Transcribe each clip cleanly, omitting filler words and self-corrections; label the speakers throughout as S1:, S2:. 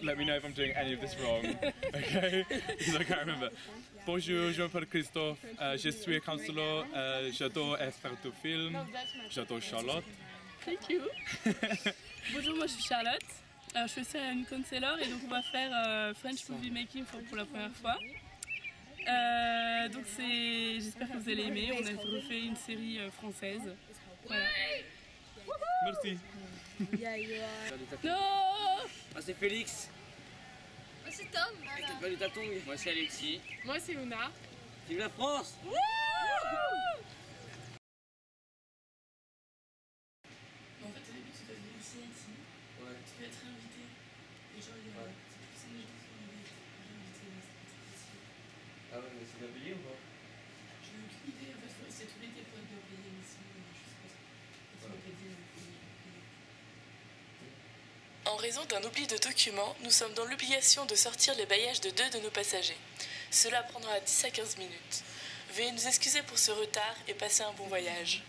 S1: let me know if I'm doing any of this wrong, okay? Because I can't remember. Bonjour, je m'appelle Christophe, je suis counselor, j'adore faire du film, j'adore Charlotte.
S2: Thank you. Bonjour, moi je suis Charlotte. Alors, je suis aussi une counselor et donc on va faire French Movie Making pour la première fois. Donc j'espère que vous allez aimer. On a refait une série française. Voilà.
S1: Merci.
S2: Non.
S3: Moi c'est Félix.
S4: Moi c'est Tom.
S3: Et t'as pas lu ta tongue. Moi c'est Alexis.
S2: Moi c'est Luna.
S3: Vive la France.
S2: En fait, au début, tu dois venir ici.
S3: Ouais.
S2: Tu dois être invité. Et genre, il y a c'est les gens qui sont invités.
S3: Ah ouais, mais c'est bien payé ou pas?
S2: Je n'ai aucune idée. En fait, c'est tout l'été pour être bien payé. Mais sinon, je sais pas. Ça m'a pas dit. En raison d'un oubli de document, nous sommes dans l'obligation de sortir les bagages de 2 de nos passagers. Cela prendra 10 à 15 minutes. Veuillez nous excuser pour ce retard et passer un bon voyage.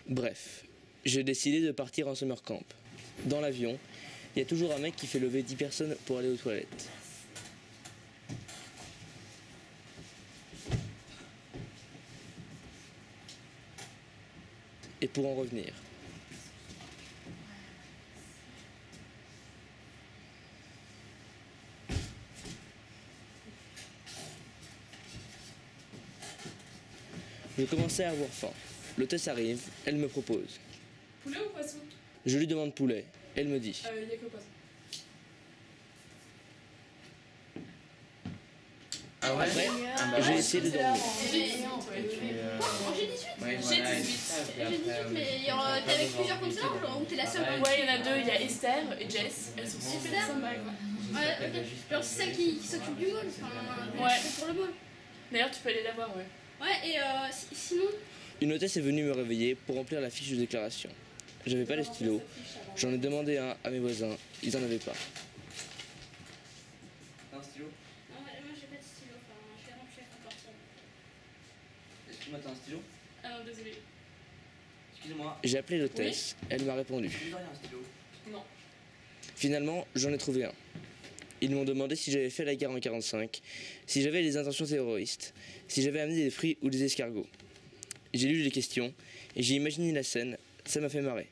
S5: Bref, j'ai décidé de partir en summer camp. Dans l'avion, il y a toujours un mec qui fait lever 10 personnes pour aller aux toilettes. Et pour en revenir. Je commençais à avoir faim. L'hôtesse arrive, elle me propose.
S2: Poulet ou poisson?
S5: Je lui demande poulet. Elle me dit.
S2: Il n'y a que poisson.
S3: Ah ouais.
S5: Après, j'ai essayé de dormir.
S4: J'ai 18.
S3: Ouais,
S2: J'ai
S3: voilà.
S2: 18.
S4: J'ai 18, mais t'es avec plusieurs counselors ou t'es la seule?
S2: Ouais, il y en a 2. Il y a Esther et Jess. Elles sont super sympas.
S4: Ouais, ok. Genre c'est celle qui s'occupe du bol. Enfin,
S2: Ouais.
S4: pour le bol.
S2: D'ailleurs, tu peux aller la voir, ouais.
S4: Ouais, et sinon.
S5: Une hôtesse est venue me réveiller pour remplir la fiche de déclaration. J'avais pas de stylo. J'en ai demandé un à mes voisins. Ils en avaient pas.
S3: Un stylo?
S4: Non, moi j'ai pas de stylo. Enfin, je l'ai rempli avec un portable.
S3: Excuse-moi, t'as un stylo?
S2: Ah non, désolé.
S3: Excuse-moi.
S5: J'ai appelé l'hôtesse. Elle m'a répondu.
S3: Excuse-moi, il y a un stylo.
S2: Non.
S5: Finalement, j'en ai trouvé un. Ils m'ont demandé si j'avais fait la guerre en 45, si j'avais des intentions terroristes, si j'avais amené des fruits ou des escargots. J'ai lu les questions et j'ai imaginé la scène, ça m'a fait marrer.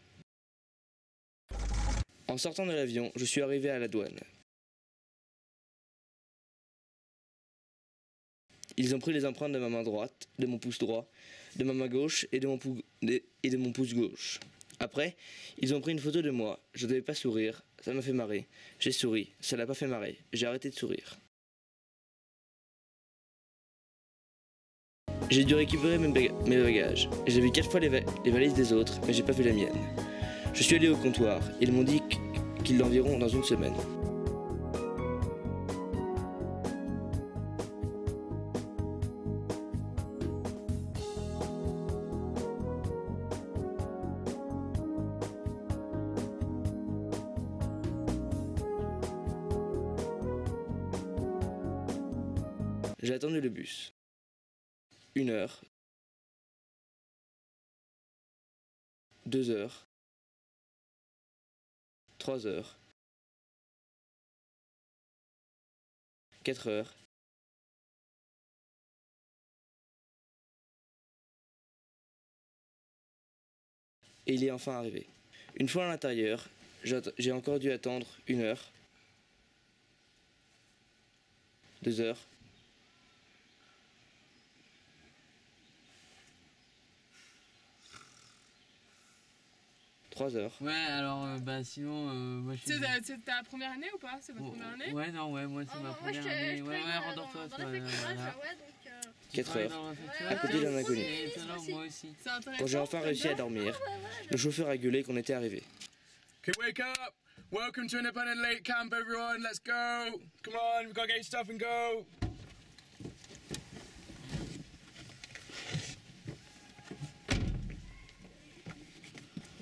S5: En sortant de l'avion, je suis arrivé à la douane. Ils ont pris les empreintes de ma main droite, de mon pouce droit, de ma main gauche et de mon pouce gauche. Après, ils ont pris une photo de moi. Je ne devais pas sourire, ça m'a fait marrer. J'ai souri, ça l'a pas fait marrer. J'ai arrêté de sourire. J'ai dû récupérer mes bagages. J'ai vu 4 fois les valises des autres, mais j'ai pas vu la mienne. Je suis allé au comptoir. Ils m'ont dit qu'ils l'enverront dans une semaine. J'ai attendu le bus. 1 heure. 2 heures. 3 heures. 4 heures. Et il est enfin arrivé. Une fois à l'intérieur, j'ai encore dû attendre 1 heure. 2 heures. 3 heures.
S3: Ouais, alors, bah sinon, moi je suis.
S2: C'est ta première année ou pas? C'est votre première année?
S3: Ouais, non, ouais, moi c'est ma première année. Ouais, rendors-toi,
S4: Dans
S3: toi.
S4: la faculté,
S3: Voilà.
S4: ouais, donc.
S5: 4 heures.
S3: À
S5: côté d'un inconnu.
S3: Moi aussi.
S2: C'est intéressant.
S5: Quand j'ai enfin réussi à dormir, le chauffeur a gueulé qu'on était arrivé.
S1: Okay, wake up! Welcome to Independent Lake Camp, everyone. Let's go! Come on, we've got to get your stuff and go!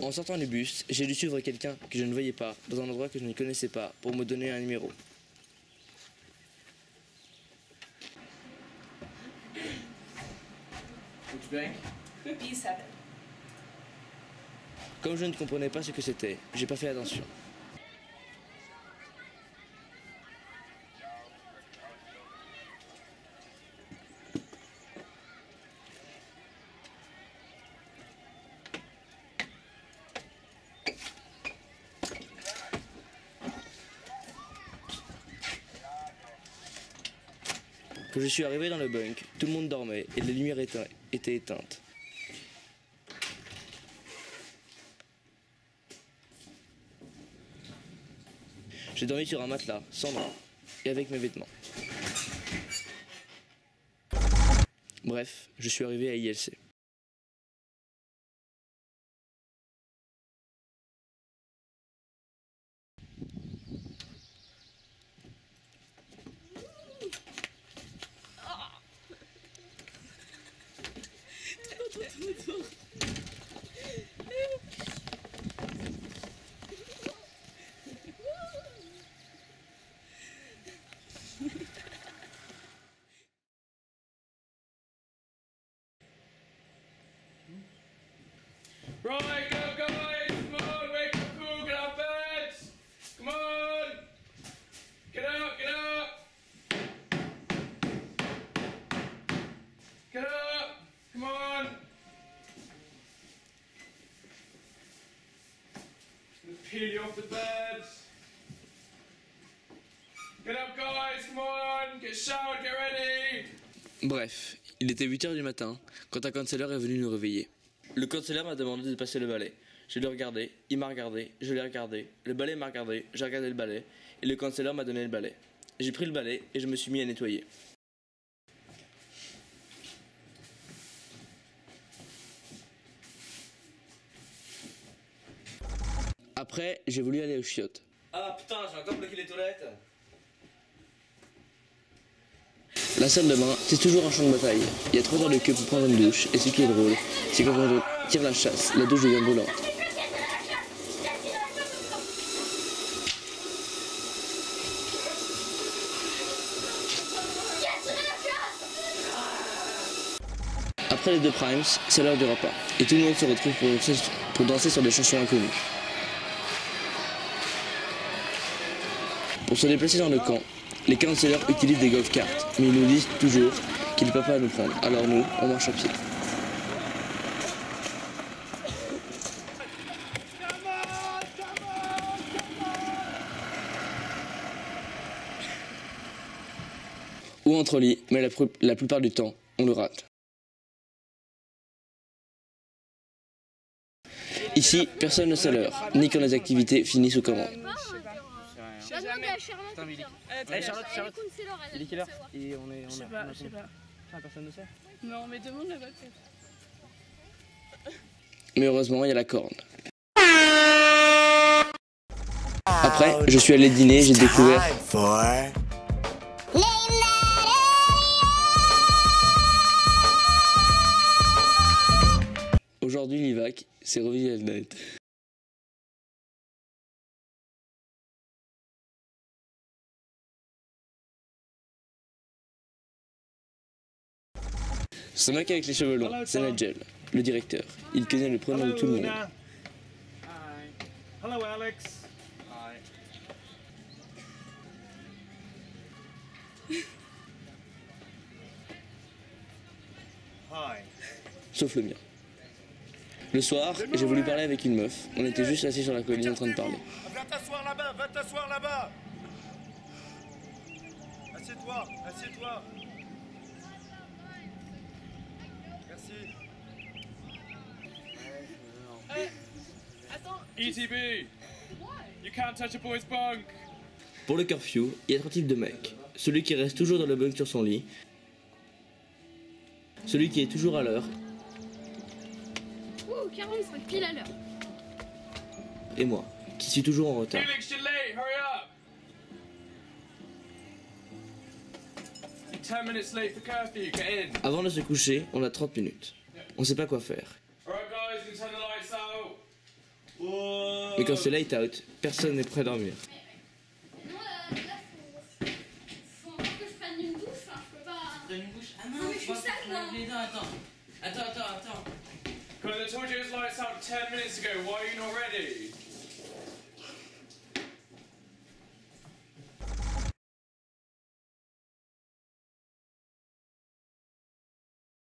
S5: En sortant du bus, j'ai dû suivre quelqu'un que je ne voyais pas, dans un endroit que je ne connaissais pas, pour me donner un numéro. Comme je ne comprenais pas ce que c'était, j'ai pas fait attention. Quand je suis arrivé dans le bunk, tout le monde dormait et les lumières étaient éteintes. J'ai dormi sur un matelas, sans drap, et avec mes vêtements. Bref, je suis arrivé à ILC.
S1: Right, go guys, come on, wake up cool, get out of bed. Come on. Get up, get up. Get up, come on. Let's peel you off the bed. Get up guys, come on, get showered, get ready.
S5: Bref, il était 8 h du matin quand un counselor est venu nous réveiller. Le counselor m'a demandé de passer le balai. Je l'ai regardé, il m'a regardé, je l'ai regardé, le balai m'a regardé, j'ai regardé le balai, et le counselor m'a donné le balai. J'ai pris le balai et je me suis mis à nettoyer. Après, j'ai voulu aller aux chiottes. Ah putain, j'ai encore bloqué les toilettes. La salle de bain, c'est toujours un champ de bataille. Il y a 3 heures de queue pour prendre une douche, et ce qui est drôle, c'est quand on tire la chasse, la douche devient brûlante. Après les 2 primes, c'est l'heure du repas, et tout le monde se retrouve pour danser sur des chansons inconnues. Pour se déplacer dans le camp, les counselors utilisent des golf carts, mais ils nous disent toujours qu'ils ne peuvent pas nous prendre. Alors nous, on marche à pied. Ou entre lits, mais la plupart du temps, on le rate. Ici, personne ne sait l'heure, ni quand les activités finissent ou comment.
S3: Charlotte, il est quelle heure? Et
S2: Je sais pas.
S3: Ah, personne ne sait?
S2: Non, mais demande là-bas peut-être.
S5: Mais heureusement, il y a la corne. Après, je suis allé dîner, j'ai découvert... Aujourd'hui, l'IVAC, c'est Revival Night. Ce mec avec les cheveux longs, c'est Nigel, le directeur. Il connaît le prénom de tout le monde.
S6: Hello, Alex. Hi.
S5: Sauf le mien. Le soir, j'ai voulu parler avec une meuf. On était juste assis sur la colline en train de parler.
S6: Va t'asseoir là-bas, va t'asseoir là-bas. Assieds-toi, assieds-toi. Merci.
S1: ETB, you can't touch a boy's bunk.
S5: Pour le curfew, il y a 3 types de mecs. Celui qui reste toujours dans le bunk sur son lit. Celui qui est toujours à l'heure.
S4: Ouh, 45 pile à l'heure.
S5: Et moi, qui suis toujours en retard.
S1: Felix, you're late, hurry up. You're 10 minutes late for curfew, get in.
S5: Avant de se coucher, on a 30 minutes. On sait pas quoi faire.
S1: Alright guys, you can turn the lights out.
S5: Mais quand c'est light out, personne n'est prêt à dormir.
S4: Non, là, faut encore que je prenne une douche, enfin, je peux pas...
S3: Prends une bouche? Ah non,
S4: Non, mais je suis sale, là.
S3: Attends.
S1: Because I told you it was lights out 10 minutes ago, why are you not ready?